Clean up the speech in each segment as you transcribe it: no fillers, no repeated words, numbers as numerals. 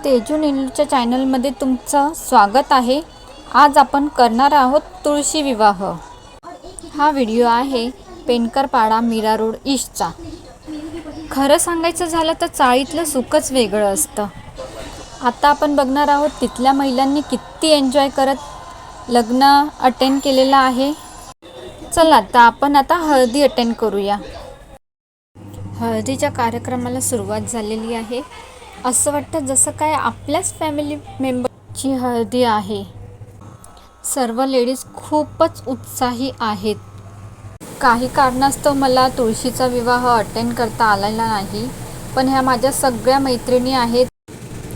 तेजू नीलूच्या चॅनलमध्ये तुमचं स्वागत आहे। आज आपण करणार आहोत तुळशी विवाह। हा व्हिडिओ आहे पेनकरपाडा मीरा रोड ईस्टचा। खरं सांगायचं झालं तर चाळीतलं सुखच वेगळं असतं। आता आपण बघणार आहोत तिथल्या महिलांनी किती एन्जॉय करत लग्न अटेंड केलेलं आहे। चला तर आपण आता हळदी अटेंड करूया। हळदीच्या कार्यक्रमाला सुरुवात झालेली आहे। असं वाटतं जसं काय आपल्याच फॅमिली मेंबरची हळदी आहे। सर्व लेडीज खूपच उत्साही आहेत। काही कारणास्तव मला तुळशीचा विवाह अटेंड करता आलेला नाही, पण ह्या माझ्या सगळ्या मैत्रिणी आहेत,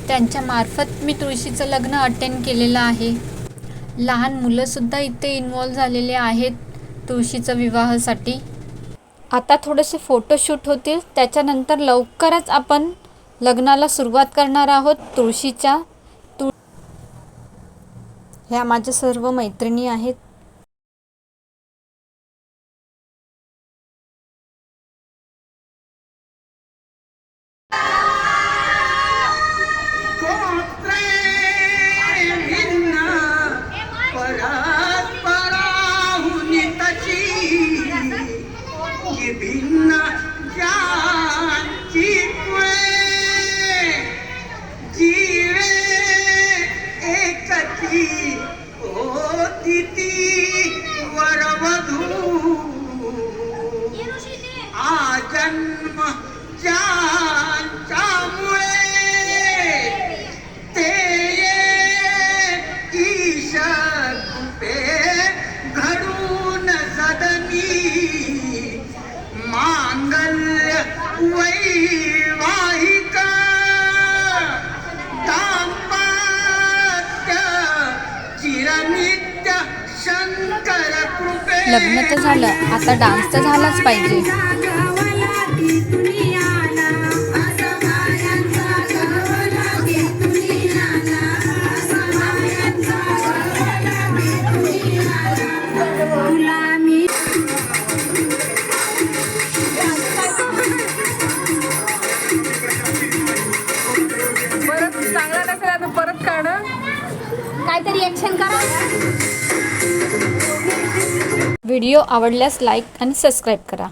त्यांच्या मार्फत मी तुळशीचं लग्न अटेंड केलेलं आहे। लहान मुलंसुद्धा इथे इन्वॉल्व झालेले आहेत तुळशीच्या विवाहासाठी। आता थोडेसे फोटोशूट होतील, त्याच्यानंतर लवकरच आपण लग्नाला सुरुवात करणार आहोत तुळशीच्या। ह्या माझ्या सर्व मैत्रिणी आहेत। जन्म ज्यांच्यामुळे ते ईश्वर कृपे घडून सदनी मांगल्य वैवाहिक दाम्पत्य चिरनित्य शंकर कृपे। लग्न तर झालं, आता डान्स तर झालाच पाहिजे। चांगला नसेल आता परत काढ, काहीतरी ॲक्शन करा। व्हिडिओ आवडल्यास लाईक आणि सबस्क्राईब करा।